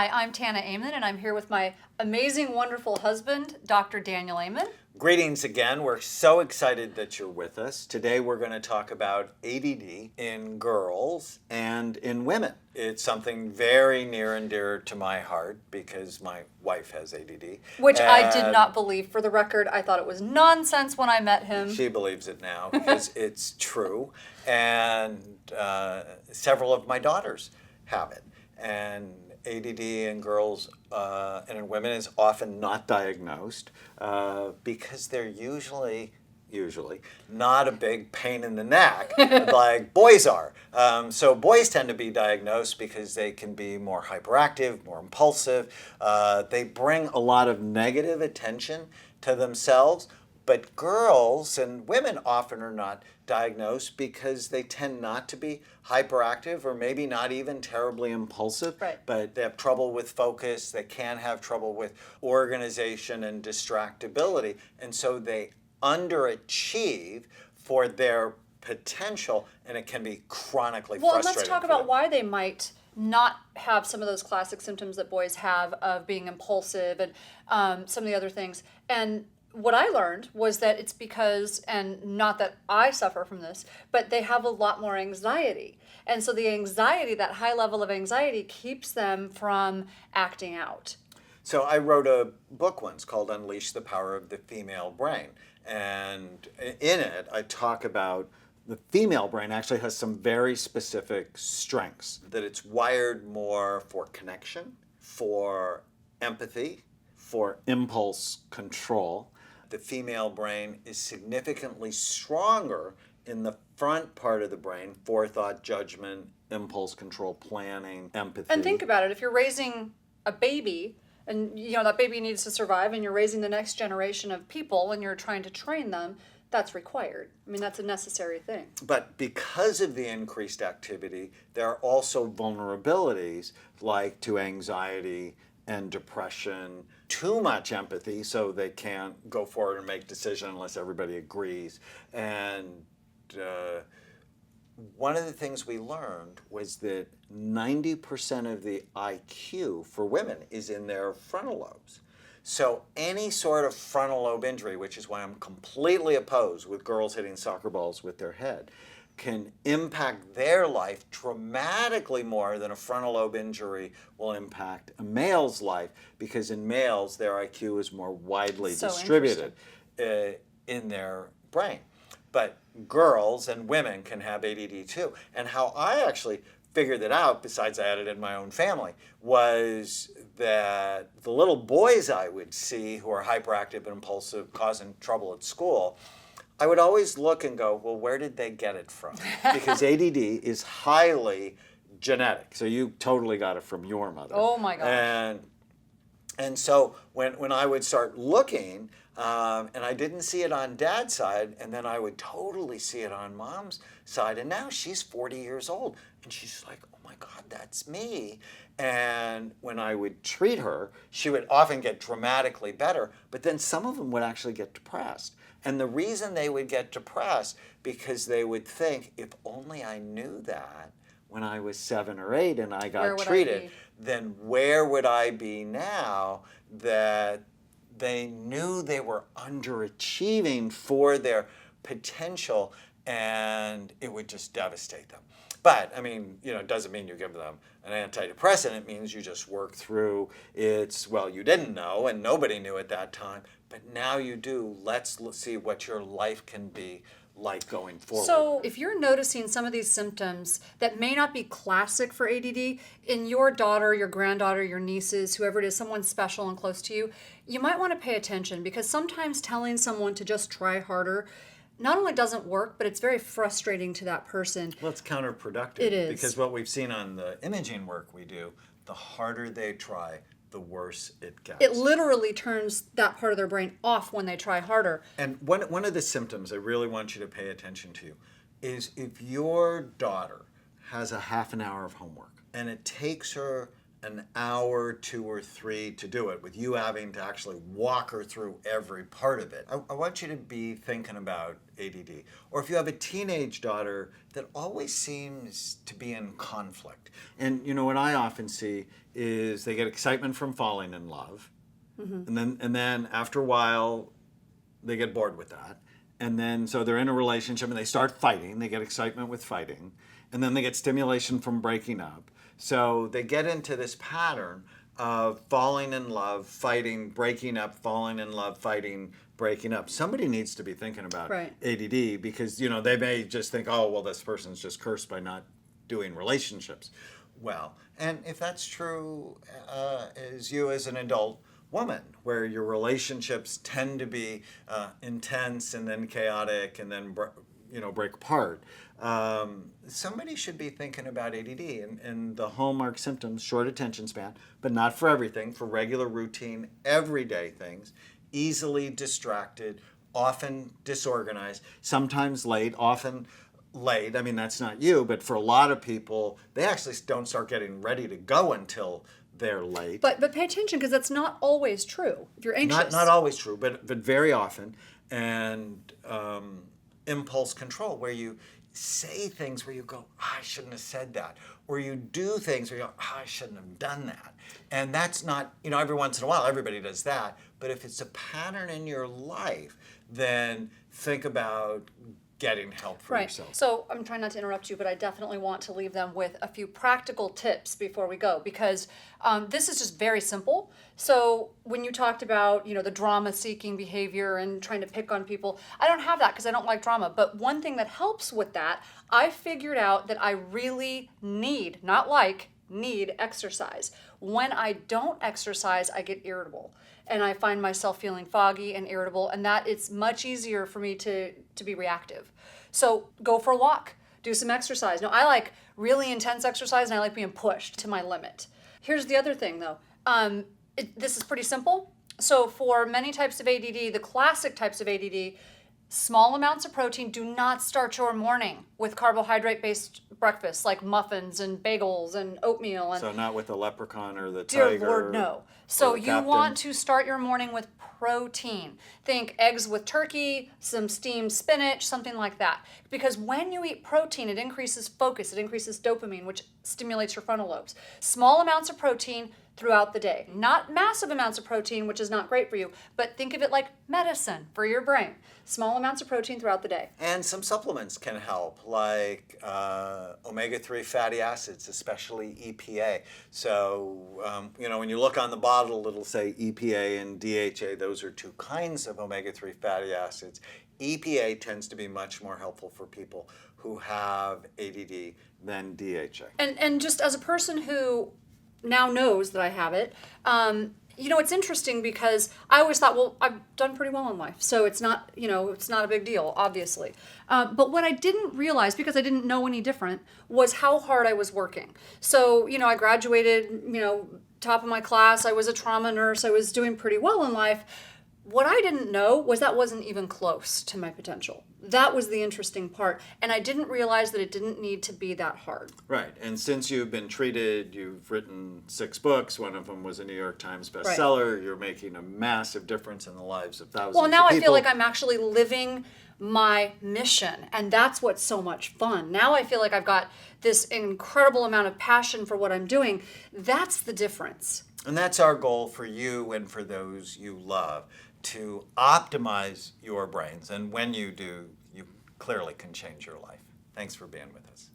Hi, I'm Tana Amon, and I'm here with my amazing, wonderful husband, Dr. Daniel Amon. Greetings again. We're so excited that you're with us. Today we're going to talk about ADD in girls and in women. It's something very near and dear to my heart because my wife has ADD. Which I did not believe. For the record, I thought it was nonsense when I met him. She believes it now because it's true. And several of my daughters have it. And ADD in girls and in women is often not diagnosed because they're usually not a big pain in the neck like boys are. So boys tend to be diagnosed because they can be more hyperactive, more impulsive. They bring a lot of negative attention to themselves. But girls and women often are not diagnosed because they tend not to be hyperactive or maybe not even terribly impulsive. Right. But they have trouble with focus. They can have trouble with organization and distractibility. And so they underachieve for their potential, and it can be chronically frustrating. Well, and let's talk about why they might not have some of those classic symptoms that boys have of being impulsive and some of the other things. And what I learned was that it's because, and not that I suffer from this, but they have a lot more anxiety. And so the anxiety, that high level of anxiety, keeps them from acting out. So I wrote a book once called Unleash the Power of the Female Brain. And in it, I talk about the female brain actually has some very specific strengths, that it's wired more for connection, for empathy, for impulse control. The female brain is significantly stronger in the front part of the brain, forethought, judgment, impulse control, planning, empathy. And think about it, if you're raising a baby, and that baby needs to survive, and you're raising the next generation of people, and you're trying to train them, that's required. I mean, that's a necessary thing. But because of the increased activity, there are also vulnerabilities like to anxiety and depression, too much empathy, so they can't go forward and make decisions unless everybody agrees. And one of the things we learned was that 90% of the IQ for women is in their frontal lobes. So any sort of frontal lobe injury, which is why I'm completely opposed with girls hitting soccer balls with their head, can impact their life dramatically more than a frontal lobe injury will impact a male's life, because in males, their IQ is more widely distributed in their brain. But girls and women can have ADD too. And how I actually figured that out, besides I had it in my own family, was that the little boys I would see who are hyperactive and impulsive, causing trouble at school, I would always look and go, well, where did they get it from? Because ADD is highly genetic. So you totally got it from your mother. Oh my gosh. And so when I would start looking, and I didn't see it on dad's side, and then I would totally see it on mom's side, and now she's 40 years old, and she's like, oh my God, that's me. And when I would treat her, she would often get dramatically better, but then some of them would actually get depressed. And the reason they would get depressed, because they would think, if only I knew that when I was 7 or 8 and I got treated, then where would I be now that they knew they were underachieving for their potential, and it would just devastate them. But, I mean, it doesn't mean you give them an antidepressant. It means you just work through you didn't know, and nobody knew at that time, but now you do. Let's see what your life can be like going forward. So if you're noticing some of these symptoms that may not be classic for ADD in your daughter, your granddaughter, your nieces, whoever it is, someone special and close to you, you might want to pay attention, because sometimes telling someone to just try harder not only doesn't work, but it's very frustrating to that person. Well, it's counterproductive. It is. Because what we've seen on the imaging work we do, the harder they try, the worse it gets. It literally turns that part of their brain off when they try harder. And one of the symptoms I really want you to pay attention to is if your daughter has a half an hour of homework and it takes her an hour, 2 or 3 to do it, with you having to actually walk her through every part of it. I want you to be thinking about ADD. Or if you have a teenage daughter that always seems to be in conflict. And what I often see is they get excitement from falling in love. Mm-hmm. And then after a while, they get bored with that. And then so they're in a relationship and they start fighting. They get excitement with fighting. And then they get stimulation from breaking up. So they get into this pattern of falling in love, fighting, breaking up, falling in love, fighting, breaking up. Somebody needs to be thinking about ADD, because they may just think, oh, well, this person's just cursed by not doing relationships well. And if that's true as you as an adult woman, where your relationships tend to be intense and then chaotic and then break apart, somebody should be thinking about ADD. And the hallmark symptoms: short attention span, but not for everything, for regular routine, everyday things, easily distracted, often disorganized, sometimes late, often late. I mean, that's not you, but for a lot of people, they actually don't start getting ready to go until they're late. But pay attention, because that's not always true. If you're anxious. Not always true, but very often. And impulse control, where you say things where you go, I shouldn't have said that. Or you do things where you go, I shouldn't have done that. And that's not, every once in a while, everybody does that. But if it's a pattern in your life, then think about getting help for yourself. So I'm trying not to interrupt you, but I definitely want to leave them with a few practical tips before we go, because this is just very simple. So when you talked about, the drama-seeking behavior and trying to pick on people, I don't have that because I don't like drama. But one thing that helps with that, I figured out that I really need exercise. When I don't exercise, I get irritable. And I find myself feeling foggy and irritable, and that it's much easier for me to be reactive. So go for a walk, do some exercise. Now, I like really intense exercise, and I like being pushed to my limit. Here's the other thing, though. This is pretty simple. So for many types of ADD, the classic types of ADD, small amounts of protein. Do not start your morning with carbohydrate-based breakfasts like muffins and bagels and oatmeal. So not with the leprechaun or the tiger. Dear Lord, no. So you want to start your morning with protein. Think eggs with turkey, some steamed spinach, something like that. Because when you eat protein, it increases focus, it increases dopamine, which stimulates your frontal lobes. Small amounts of protein throughout the day. Not massive amounts of protein, which is not great for you, but think of it like medicine for your brain. Small amounts of protein throughout the day. And some supplements can help, like omega-3 fatty acids, especially EPA. So, when you look on the bottle, it'll say EPA and DHA. Those are two kinds of omega-3 fatty acids. EPA tends to be much more helpful for people who have ADD than DHA. And just as a person who now knows that I have it, it's interesting because I always thought, well, I've done pretty well in life, so it's not, it's not a big deal, obviously. But what I didn't realize, because I didn't know any different, was how hard I was working. So, I graduated, top of my class, I was a trauma nurse, I was doing pretty well in life. What I didn't know was that wasn't even close to my potential. That was the interesting part. And I didn't realize that it didn't need to be that hard. Right. And since you've been treated, you've written 6 books. One of them was a New York Times bestseller. Right. You're making a massive difference in the lives of thousands of people. Well, now I feel like I'm actually living my mission. And that's what's so much fun. Now I feel like I've got this incredible amount of passion for what I'm doing. That's the difference. And that's our goal for you and for those you love, to optimize your brains. And when you do, you clearly can change your life. Thanks for being with us.